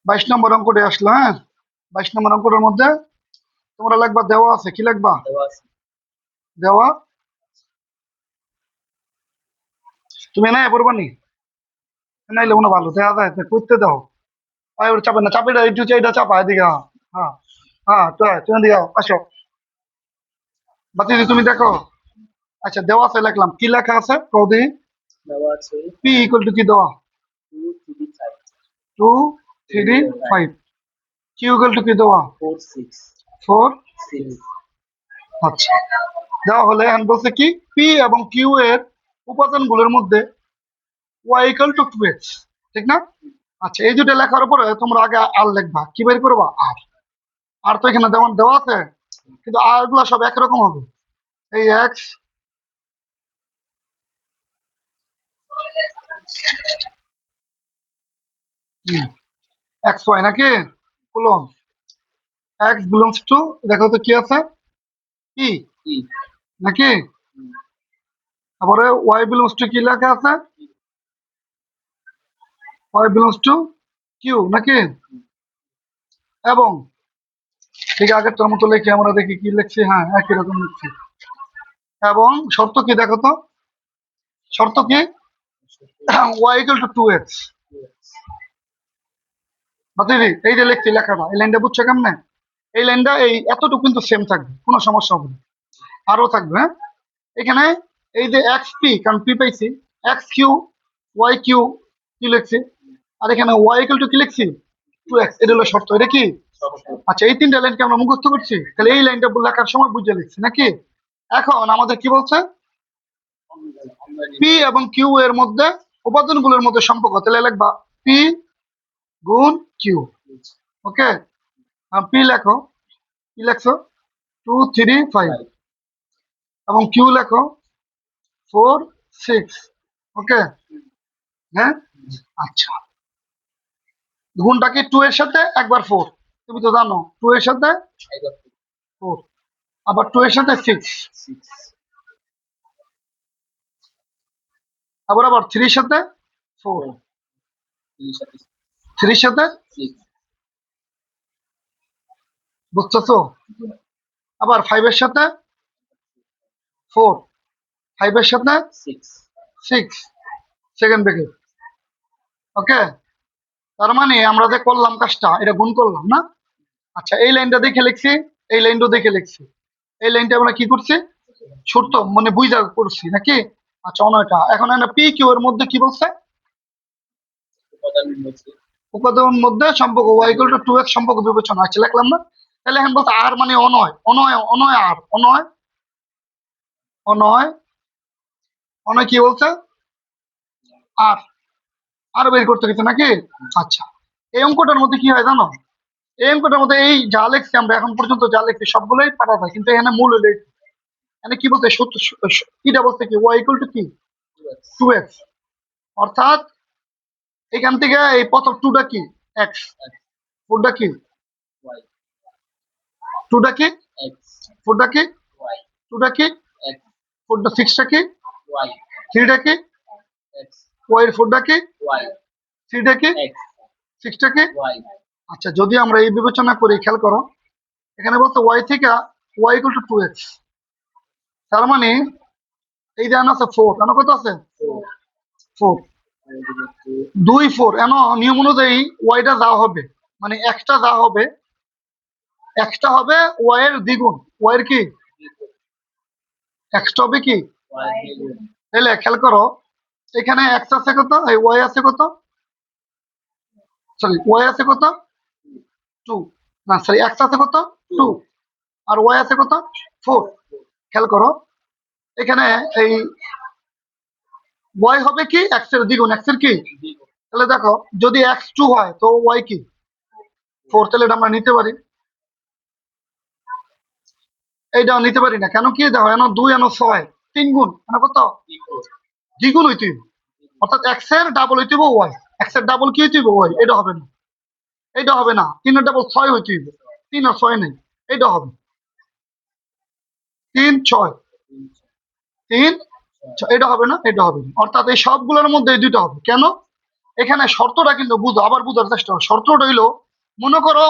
22 নম্বর অঙ্কটি আসলো। হ্যাঁ, 22 নম্বর অঙ্কটার মধ্যে তোমরা লিখবা দেওয়া আছে। কি লিখবা? দেওয়া। তুমি না পড়বা নি, নাইলে মনে ভালো দেওয়া যায় করতে দাও। ওর চাপে না, চাপে একটু এটা চাপা এদিকে। হ্যাঁ হ্যাঁ, তো তুমি দিকে আসো। বাতি তুমি দেখো। আচ্ছা, দেওয়া আছে লিখলাম। কি লেখা আছে কদি? পি ইকুয়াল টু কি দেওয়া? 2 3 5। কিউ ইকুয়াল টু কি দেওয়া? 4 6। আচ্ছা, দেওয়া হলে এখন বলছে কি পি এবং কিউ এর উপাদানগুলোর মধ্যে y ইকুয়াল টু 2x, ঠিক না? আচ্ছা, এই দুটো লেখার উপরে তোমরা আগে আর লিখবা। কি বের করবা? আর। আর তো এখানে দেওয়া দেওয়া আছে, কিন্তু আর গুলা সব একরকম হবে। এই এক্স, এক্স ওয়াই নাকি বললাম। এক্স বিলংস টু, দেখো তো কি আছে, পি নাকি? তারপরে ওয়াই বিলংস টু কি লেখা আছে? ওয়াই বিলংস টু কিউ নাকি? এবং ঠিক আগেরটার মতো লিখি, আমরা দেখি কি লিখছি। হ্যাঁ, একই রকম লিখছি। এবং শর্ত কি দেখো তো, শর্ত কি? y equal to 2x। বাতিদি এই যে লিখছি লেখাটা, এই লাইনটা বুঝছো কেমনে? এই লাইনটা এই এতটুকু কিন্তু সেম থাকবে, কোনো সমস্যা হবে না। আরো থাকবে। হ্যাঁ, এখানে এই যে এক্স পি, কারণ পি পাইছি, এক্স কিউ ওয়াই কিউ কি লিখছি, আর এখানে ওয়াই ইকুয়াল টু কি লিখছি? 2x। এটা হলো শর্ত। এটা কি? আচ্ছা, এই তিনটা লাইনকে আমরা মুখস্থ করছি, তাহলে এই লাইনটা লেখার সময় বুঝে লিখছি নাকি? এখন আমাদের কি বলছে? পি এবং কিউ এর মধ্যে উপাদানগুলোর মধ্যে সম্পর্ক, তাহলে লিখবা পি গুণ কিউ। ওকে, পি লেখো, কি লেখছো? 2 3 5। এবং কিউ লেখো 4 6। ওকে, হ্যাঁ। আচ্ছা, গুণটা কি 2 এর সাথে একবার 4? তুমি তো জানো 2 এর সাথে 4, আবার 2 এর সাথে 6, আবার আবার 3 এর সাথে 4, 3 এর সাথে, বুঝতেছো? আবার 5 এর সাথে 4, 5 এর সাথে 6, সেকেন্ড ব্র্যাকেট। ওকে, তার মানে আমরা যে করলাম কাজটা, এটা গুণ করলাম না? আচ্ছা, এই লাইনটা দেখে লিখছি, এই লাইনটা দেখে লিখছি। এই লাইনটা আমরা কি করছি? ছোট মানে বুঝা করছি নাকি? আচ্ছা, অনয়টা এখন পি কিউ এর মধ্যে কি বলছে? উপাদানের মধ্যে সম্পর্ক y ইকুয়াল টু 2x সম্পর্ক বিবেচনা। আচ্ছা, লিখলাম না? তাহলে এখন বলতে আর মানে অনয়, অনয় অনয় আর অনয়, অনয় অনয় কি বলছে? আর। আর বের করতে গেছে নাকি? আচ্ছা, এই অঙ্কটার মধ্যে কি হয় জানো? এই অঙ্কটার মধ্যে এই যা লিখছি আমরা এখন পর্যন্ত, যা লিখছি সবগুলোই পারা যায়, কিন্তু এখানে মূল হলো এইটা। এখানে কি বলতে কিটা বলতে কি y ইকুয়াল টু কি 2x, অর্থাৎ এখান থেকে এই প্রথম টুটা কি x, ফোরটা কি টুটা কি, ফোরটা কি টুটা কি, ফোরটা সিক্সটা কি, থ্রিটা কি, ওয়াই এর ফোরটা কি, থ্রিটা কি, সিক্সটা কি। আচ্ছা, যদি আমরা এই বিবেচনা করি, খেয়াল করো, এখানে বলতো ওয়াই থেকে ওয়াই ইকুয়াল টু 2x, তার মানে এই যে আছে 4, এন কত আছে? 4, 2 4। এন নিয়ম অনুযায়ী ওয়াইটা যা হবে, মানে এক্সটা যা হবে, এক্সটা হবে ওয়াই এর দ্বিগুণ। ওয়াই এর কি এক্সটা হবে কি? তাহলে খেয়াল করো, এখানে এক্স আছে কত, এই ওয়াই আছে কত, সরি ওয়াই আছে কত 2, না সরি এক্স আছে কত 2, আর ওয়াই আছে কত 4। খেয়াল করো, এখানে এই ওয়াই হবে কি এক্স এর দ্বিগুণ, এক্স এর কি? তাহলে দেখো, যদি এক্স 2 হয় তো ওয়াই কি 4, তাহলে এটা আমরা নিতে পারি। এইটাও নিতে পারি না, কেন কি? দেখো এন 2 এন 6, 3 গুণ, মানে কত? দ্বিগুণ হইতে, অর্থাৎ এক্স এর ডাবল হইতে ওয়াই, এক্স এর ডাবল কি হইতে ওয়াই। এটা হবে না, এইটা হবে না। 3 এর ডাবল 6 হইতে, 3 আর 6 নেই, এইটা হবে 3 6, 3 এটা হবে না, এটা হবে না। অর্থাৎ এই সবগুলোর মধ্যে এই দুইটা হবে। কেন? এখানে শর্তটা কিন্তু বুঝো, আবার বুঝার চেষ্টা করো। শর্তটা হইলো, মনে করো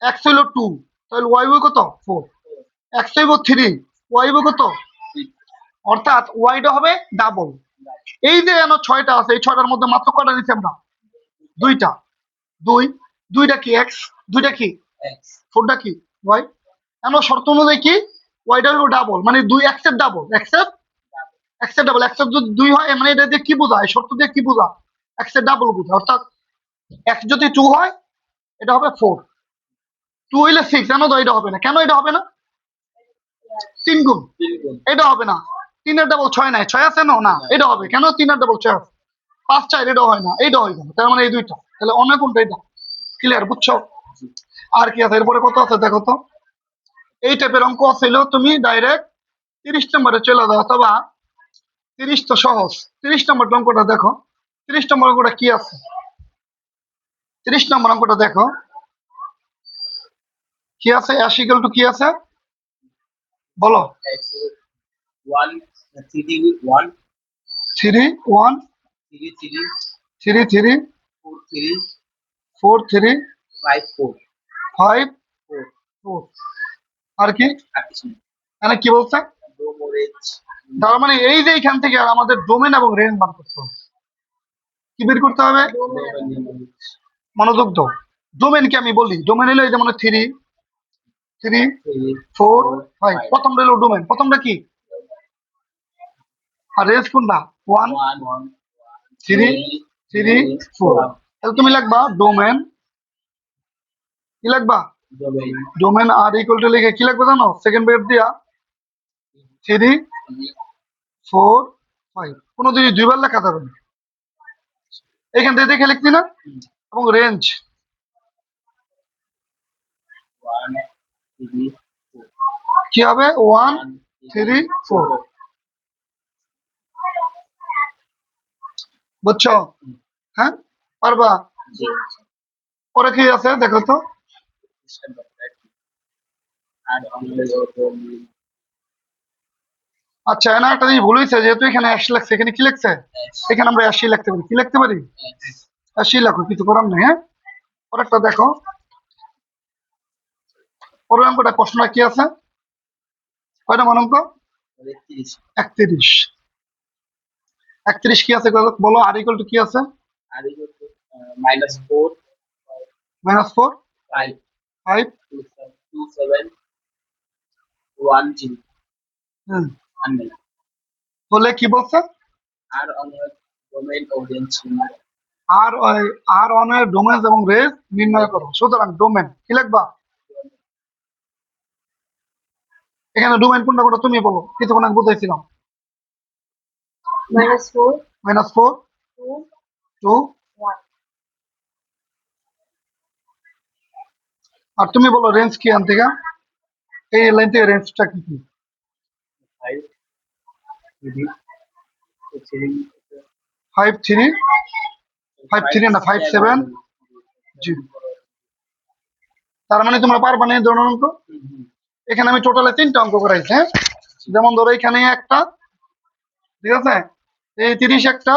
এক্স হইলো 2, তাহলে ওয়াই হইব কত 4, এক্স হইব 3, ওয়াই হইব কত, অর্থাৎ ওয়াইটা হবে ডাবল। এই যে এনো 6টা আছে, এই 6টার মধ্যে মাত্র কটা নিচ্ছি আমরা, 2টা। দুই, দুইটা কি এক্স, দুইটা কি 4টা কি ওয়াই। এনো শর্ত অনুযায়ী কি, ওয়াইটা হইব ডাবল, মানে 2 এক্স এর ডাবল, এক্স এর ডাবল, এক্স এর যদি 2 হয় মানে এটা দিয়ে কি বোঝায়, শর্ত দিয়ে কি বোঝায়, এক্স এর ডাবল বোঝায়। অর্থাৎ এক্স যদি 2 হয় এটা হবে 4, 2 হইলে 6, জানো তো এটা হবে না। কেন এটা হবে না, 3 গুণ, এটা হবে না। 3 এর ডাবল 6 নাই, 6 আছে না, এটা হবে কেন, 3 এর ডাবল 6 আছে। 5 4 এটা হয় না, এইটা হয় না, তার মানে এই দুইটা, তাহলে অন্য কোনটা, এটা ক্লিয়ার, বুঝছো। আর কি আছে এরপরে, কত আছে দেখো তো। এই টাইপের অঙ্ক ছিল, তুমি ডাইরেক্ট 30 নম্বরে চলে যাও, অথবা 30 তো সহজ। 30 নম্বর অঙ্কটা দেখো, 30 নম্বর অঙ্কটা কি আছে, 30 নম্বর অঙ্কটা দেখো কি আছে, অ্যাশ ইকুয়াল টু কি আছে বলো, 3 1 3 3 4 3 5 4। আর কি, মানে কি বলছে, তার মানে এই যে এখান থেকে আমাদের ডোমেন এবং রেঞ্জ বার করতে হবে। কি বের করতে হবে, মনোযোগ দাও। ডোমেন কি আমি বলি, ডোমেন হলো এই যেমন 3 3 4 5, প্রথমটা হলো ডোমেন, প্রথমটা কি, আর রেঞ্জ কোনটা 1 3 3 4। তাহলে তুমি লিখবা ডোমেন, কি লিখবা, ডোমেন আর ইকুয়াল টু লিখে কি লিখবে জানো, সেকেন্ড ব্রেকেট দিয়া 3 4 5, কোনো যদি দুইবার লেখা যাবে না, এখান থেকে দেখে লিখছি না। এবং রেঞ্জ কি হবে 1 3 4, বুঝছো, হ্যাঁ পারবা। পরে কি আছে দেখো তো, আচ্ছা না একটা জিনিস ভুল হয়েছে, যেহেতু এখানে 80 লাগছে, এখানে কি লিখছে, এখানে আমরা 80 লিখতে পারি, কি লিখতে পারি, 80 লেখো, কিছু করার নেই। হ্যাঁ, পরেরটা দেখো, পরের অঙ্কটা প্রশ্নটা কি আছে, কয়টা মান অঙ্ক, 31। 31 কি আছে বলো, আর ইকুয়াল টু কি আছে, -4 5 বলে কি বলছে, আর আর অনের ডোমেন এবং রেঞ্জ নির্ণয় করো। সুতরাং ডোমেন কি লিখবা, এখানে ডোমেন কোনটা কোনটা তুমি বলো, কিছুক্ষণ আগে বুঝাইছিলাম, -4 2 আর তুমি বলো রেঞ্জ কি, আন থেকে এই লাইন থেকে রেঞ্জটা কি কি, 5 3 5 3 না 5 7 0। তার মানে তোমরা পারবা না এই ধরনের অঙ্ক। এখানে আমি টোটালে 3টা অঙ্ক করাইছি। হ্যাঁ, যেমন ধরো এখানে একটা, ঠিক আছে, এই 30 একটা,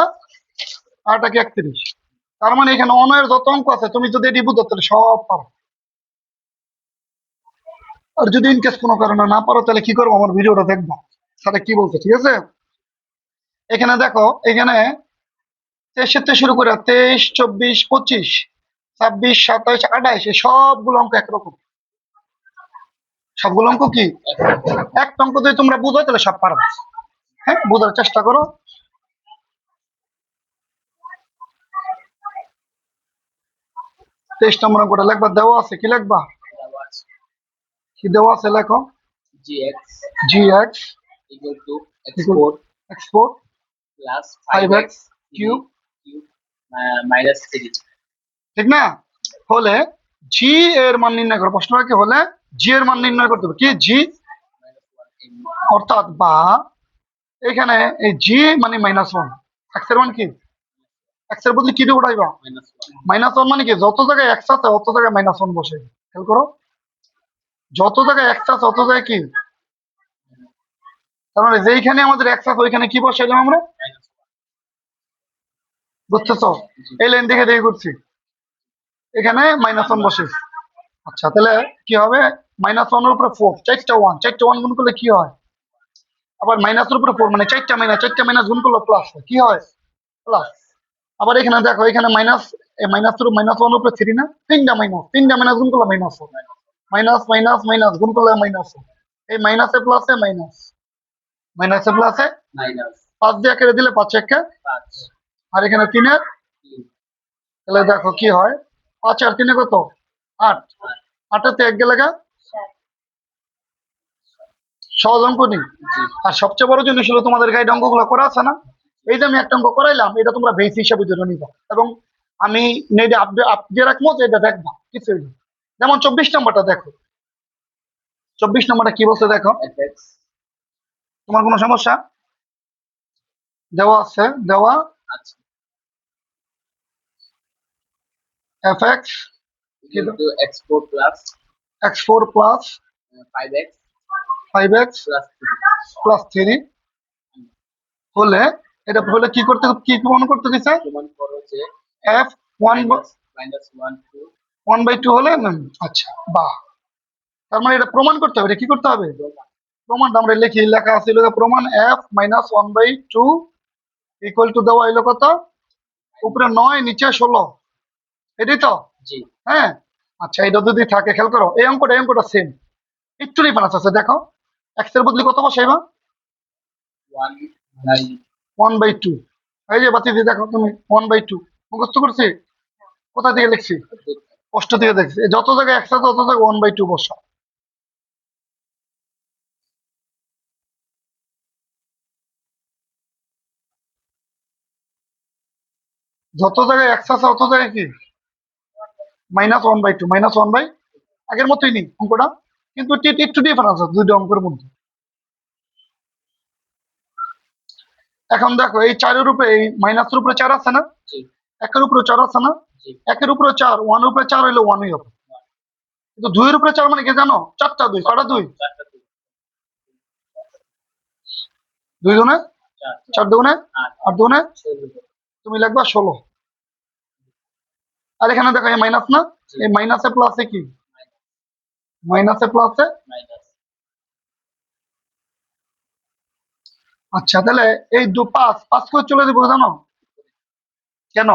আরটা কি 31। তার মানে এখানে অনয়ের যত অঙ্ক আছে তুমি যদি এটি বুঝো তাহলে সব পারো। আর যদি ইনকেস কোনো কারণে না পারো তাহলে কি করবো, আমার ভিডিওটা দেখবো সাথে কি বলছে, ঠিক আছে। এখানে দেখো, এখানে 23 থেকে শুরু করে 23 24 25 26 27 28 এই সবগুলো অঙ্ক একরকম, সবগুলো অঙ্ক কি একটা অঙ্ক যদি তোমরা বুঝো তাহলে সব পারবে। হ্যাঁ, বোঝার চেষ্টা করো। 23 নম্বর অঙ্কটা লিখবা, দেওয়া আছে, কি লিখবা, কি দেওয়া আছে লেখো, জি এক্স x4 5x কিউব, ঠিক না, হলে জি এর মান নির্ণয় করো। প্রশ্নটা কি হলে জি এর মান নির্ণয় করতে হবে, কি জি, অর্থাৎ বা এখানে এই জি মানে -1, এক্স এর মান কি, এক্স এর বদলে কি দিয়ে উঠাইবা, -1, মানে কি যত জায়গায় এক্স আছে অত জায়গায় -1 বসে, খেয়াল করো, যত জায়গায় এক্স আছে অত জায়গায় কি, তার মানে যেইখানে আমাদের এক্স আছে ওইখানে কি বসাইলাম আমরা, বুঝতেছো? এই লাইন দেখে দেখে করছি, এখানে -1 বসে। আচ্ছা তাহলে কি হবে, -1 এর উপরে 4, চারটা ওয়ান গুণ করলে কি হয়, আবার মাইনাসের উপরে 4 মানে চারটা মাইনাস গুণ করলে প্লাস কি হয়, প্লাস। আবার এখানে দেখো, এখানে মাইনাস, -1 এর উপরে 3 না, তিনটা মাইনাস গুণ করলে মাইনাস হবে, মাইনাস মাইনাস মাইনাস গুণ করলে মাইনাস হবে। এই মাইনাসে প্লাসে মাইনাস, মাইনাসে প্লাসে মাইনাস, 5 দিয়ে কেটে দিলে 5 একে 5, আর এখানে 3 এর 3। তাহলে দেখো কি হয়, 5 আর 3 কত, 8, 8 1 গেলে গা, সহজ অঙ্ক নেই। আর সবচেয়ে বড় জিনিস হলো তোমাদের গাইড অঙ্কগুলো করা আছে না, এই যে আমি একটা অঙ্ক করাইলাম, এটা তোমরা বেস হিসাবে ধরে নিবা, এবং আমি নেটে আপডেট রাখবো যে এটা দেখবা কিছুই না। যেমন 24 নম্বরটা দেখো, 24 নম্বরটা কি বলছে দেখো, তোমার কোনো সমস্যা, দেওয়া আছে, দেওয়া fx x4 plus 5x plus 3 হলে, এটা হলে কি করতে, কি প্রমাণ করতে দিছে, f 1/2 হলে আচ্ছা বাহ, তার মানে এটা প্রমাণ করতে হবে, এটা কি করতে হবে, প্রমাণটা আমরা লিখি, লেখা আছে প্রমাণ f -1/2 ইকুয়াল টু দেওয়া হইলো কত, উপরে 9 নিচে 16, এটাই তো, হ্যাঁ। আচ্ছা এটা যদি থাকে, খেয়াল করো এই অঙ্কটা সেম, একটু ডিফারেন্স আছে, দেখো x এর বদলে কত বসাইবা, 1/2, এই যে বাতি দিয়ে দেখো তুমি 1/2 মুখস্থ করছি, কোথা থেকে লিখছি, কষ্ট থেকে দেখছি, যত জায়গায় x আছে তত জায়গায় 1/2 বসা, যত জায়গায় x আছে তত জায়গায় কি -1/2, -1/, আগের মতোই নেই অঙ্কটা, কিন্তু একটু ডিফারেন্স আছে দুইটা অঙ্কের মধ্যে। এখন দেখো এই 4 উপরে, এই মাইনাসের উপরে 4 আছে না, 1 এর উপরে 4 আছে না, 1 এর উপরে 4, 1 এর উপরে 4 হইলে 1ই হবে, কিন্তু 2 এর উপরে 4 মানে কি জানো, 4টা 2, কটা 2, 2 দুনে 4, দুগুণে 8, দুগুণে তুমি লিখবা 16, আর এখানে দেখো এই মাইনাস না, এই মাইনাসে প্লাসে কি, মাইনাসে প্লাসে, আচ্ছা তাহলে এই 5 করে চলে দিব জানো কেন,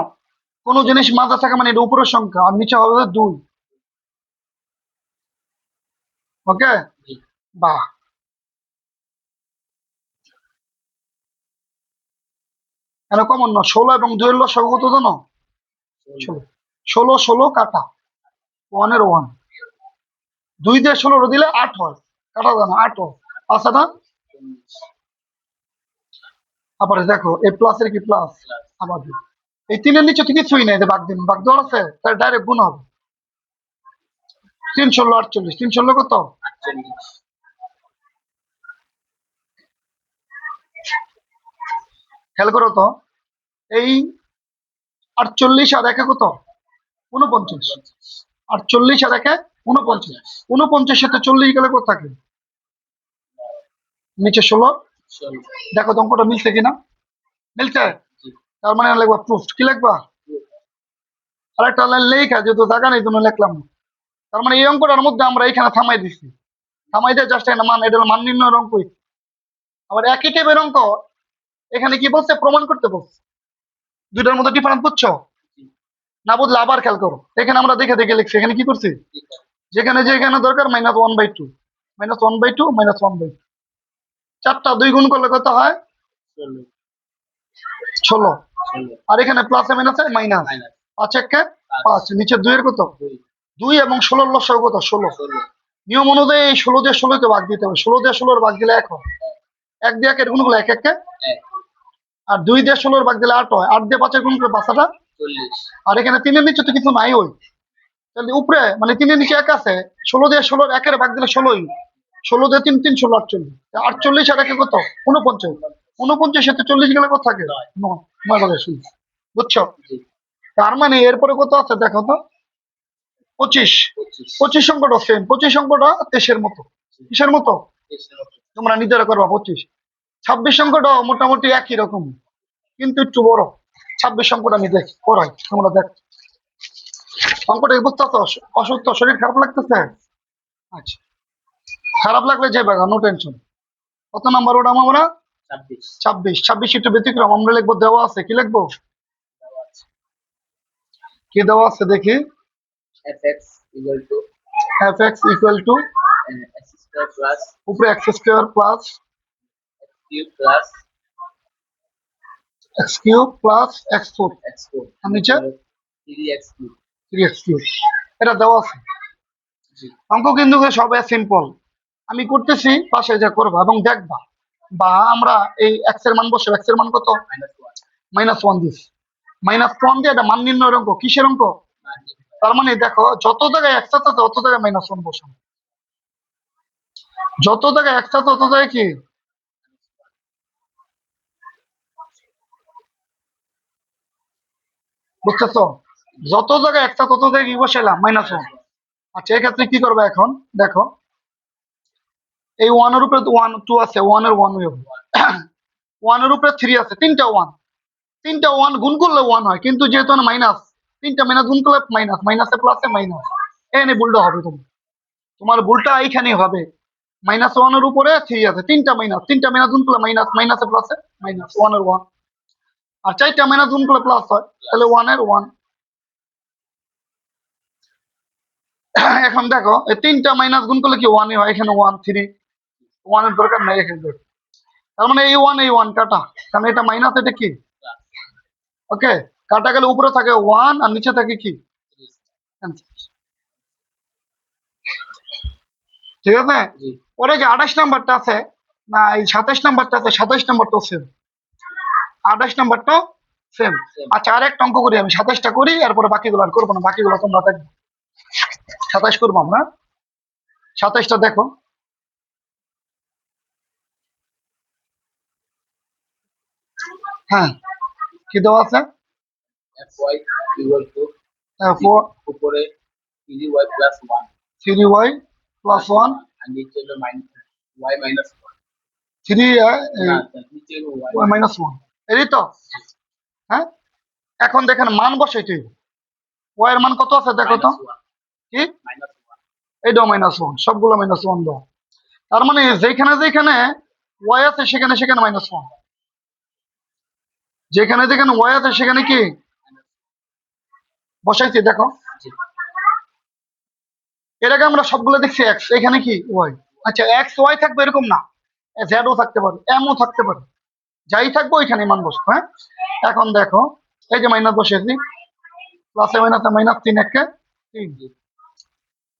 কোন জিনিস মাঝে থাকে মানে এটা উপরের সংখ্যা আর নিচে হবে 2, ওকে, বাহ। কেন কমন না, 16 এবং 2 এর লসাগু কত জানো, 16, 16 কাটা 1 এর 1, 2 দিয়ে 16 দিলে 8 হয়, কাটা জানো 8 হয়, আছে না, আবার দেখো এই প্লাসের কি প্লাস, আবার এই 3 এর নিচে তো কিছুই নাই, ভাগ দিন, ভাগ দেওয়ার আছে, তাহলে ডাইরেক্ট গুণ হবে, 3 16 48, 3 16 কত, খেয়াল করো তো, এই 48 আর 1 কত, 49, 48 আর 1 49, 49 সাথে 40 গেলে কত থাকে, নিচে 16, দেখো তো অঙ্কটা মিলছে কিনা, মিলছে, তার মানে লিখবা প্রুফ, কি লিখবা, আরেকটা লাইন লেখা, যেহেতু জায়গা নেই জন্য লিখলাম না। তার মানে এই অঙ্কটার মধ্যে আমরা এখানে থামাই দিচ্ছি, থামাই দিয়ে জাস্ট এটা মান, এটা মান নির্ণয়ের অঙ্ক, আবার একই টাইপের অঙ্ক এখানে কি বলছে, প্রমাণ করতে বলছে, দুইটার মধ্যে ডিফারেন্স বুঝছো, না বুঝলে আবার খেয়াল করো, এখানে আমরা দেখে দেখে লিখছি, এখানে কি করছি, যেখানে দরকার -1/2, -1/2, -1/2, 4টা 2 গুণ করলে কত হয়, 16, আর এখানে প্লাসে মাইনাসে মাইনাস, 5 1 5, নিচে 2 এর কত, 2 এবং 16 এর লসাগু কত, 16, নিয়ম অনুযায়ী এই 16 দিয়ে 16 কে ভাগ দিতে হবে, 16 দিয়ে 16 এর ভাগ দিলে 1 হয়, 1 দিয়ে 1 এর গুণ করলে 1 1, আর 2 দিয়ে 16 এর ভাগ দিলে 8 হয়, 8 দিয়ে 5 এর গুণ করলে 5 40, আর এখানে 3 এর নিচে তো কিছু নাই, ওই তাহলে উপরে মানে 3 এর নিচে 1 আছে, 16 দিয়ে 16 1 এর ভাগ দিলে 16ই, 16 দিয়ে 3 3 16, 48, 48 আর 1 কত, 49, 49 সাথে 40 গেলে কত থাকে, 9, 9 বাজে শুনছি, বুঝছো, তার মানে এরপরে কত আছে দেখো তো, 25, 25 অঙ্কটা সেম, 25 অঙ্কটা 23 এর মতো, কিসের মতো, তোমরা নিজেরা করবা 25, 26 অঙ্কটা মোটামুটি একই রকম কিন্তু একটু বড়, 26 অঙ্কটা আমি দেখি পড়াই, তোমরা দেখ অঙ্কটা বুঝতে পারছো? অসুস্থ শরীর খারাপ লাগতেছে? আচ্ছা, খারাপ লাগলে যে বাগা, নো টেনশন। কত নাম্বার ওটা আমরা? 26 একটু ব্যতিক্রম, আমরা লিখবো দেওয়া আছে। কি লিখবো? কি দেওয়া আছে দেখি? fx ইকুয়াল টু উপরে x square plus x cube plus x4 আর নিচে 3x কিউব। এটা দেওয়া আছে। অঙ্ক কিন্তু সবাই সিম্পল, আমি করতেছি, পাশে যা করবা এবং দেখবা। বা আমরা এই এক্স এর মান বসে, এক্স এর মান কত? -1 দিস, -1 দিয়ে এটা মান নির্ণয়ের অঙ্ক। কিসের অঙ্ক? তার মানে দেখো, যত জায়গায় এক্স আছে তত জায়গায় -1 বসানো, যত জায়গায় এক্স আছে তত জায়গায় কি? বুঝতেছো? যত জায়গায় এক্স আছে তত জায়গায় কি বসাইলাম? -1। আচ্ছা, এক্ষেত্রে কি করবে এখন? দেখো, এই 1 এর উপরে 1 2 আছে, 1 এর 1 হবে, 1 এর উপরে 3 আছে, তিনটা 1 গুণ করলে 1 হয়, কিন্তু যেহেতু মাইনাস, তিনটা মাইনাস গুণ করলে মাইনাস, মাইনাসে প্লাসে মাইনাস, এখানে ভুলটা হবে। তোমার ভুলটা এইখানেই হবে। -1 এর উপরে 3 আছে, তিনটা মাইনাস গুণ করলে মাইনাস, মাইনাসে প্লাসে মাইনাস, 1 এর 1। আর চারটা মাইনাস গুণ করলে প্লাস হয়, তাহলে 1 এর 1। এখন দেখো, এই তিনটা মাইনাস গুণ করলে কি 1 হয়, এখানে 1 3, 1 এর দরকার নাই এখানে। তার মানে এই 1 কাটা, কারণ এটা মাইনাস, এটা কি? ওকে, কাটা গেলে উপরে থাকে 1 আর নিচে থাকে কি? ঠিক আছে। পরে যে 28 নাম্বারটা আছে না, এই 27 নাম্বারটা আছে, 27 নাম্বারটাও সেম, 28 নাম্বারটাও সেম। আচ্ছা, আর একটা অঙ্ক করি আমি, 27টা করি, এরপরে বাকিগুলো আর করবো না, বাকিগুলো তোমরা দেখবে। 27 করবো আমরা। 27টা দেখো, হ্যাঁ, কি দেওয়া আছে? উপরে 3y প্লাস 1, 3 y মাইনাস 1, এই তো। হ্যাঁ, এখন দেখেন মান বসাইতে হইব। y এর মান কত আছে দেখো তো, কি? এইটাও -1, সবগুলো -1 দাও। তার মানে যেখানে যেখানে y আছে সেখানে সেখানে -1, যেখানে যেখানে y আছে সেখানে কি বসাইছি? দেখো, এর আগে আমরা সবগুলো দেখছি x, এখানে কি y। আচ্ছা, x y থাকবে এরকম না, z ও থাকতে পারে, m ও থাকতে পারে, যাই থাকবে ওইখানে মান বসবে। হ্যাঁ, এখন দেখো, এই যে মাইনাস বসেছি, প্লাসে মাইনাসে মাইনাস, 3 একে 3,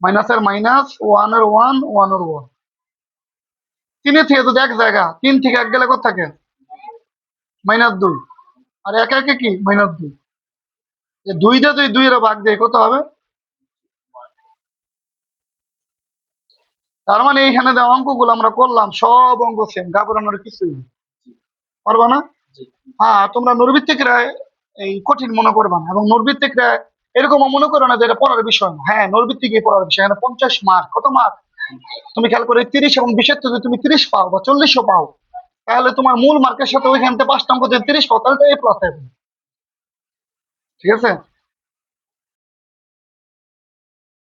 মাইনাসের মাইনাস, 1 এর 1, 1 এর 1, 3 থেকে যদি এক জায়গা, 3 থেকে 1 গেলে কত থাকে? -2, আর একে একে কি? -2। 2 দিয়ে যদি 2 এর ভাগ দিয়ে কত হবে? তার মানে এইখানে যে অঙ্কগুলো আমরা করলাম সব অঙ্ক সেম, ঘাবড়ানোর কিছুই নেই। পারবা না? হ্যাঁ, তোমরা নৈর্ভিত্তিক রায় এই কঠিন মনে করবা না, এবং নৈর্ভিত্তিক রায় এরকম মনে করো না যে এটা পড়ার বিষয় না। হ্যাঁ, নৈর্ভিত্তিক পড়ার বিষয়। এখানে 50 মার্ক, কত মার্ক? তুমি খেয়াল করে 30 এবং 20 যদি তুমি 30 পাও বা 40ও পাও, তাহলে তোমার মূল মার্কের সাথে ওইখান থেকে 5টা অঙ্ক যদি 30 পাও, তাহলে তো A+ হবে। ঠিক আছে।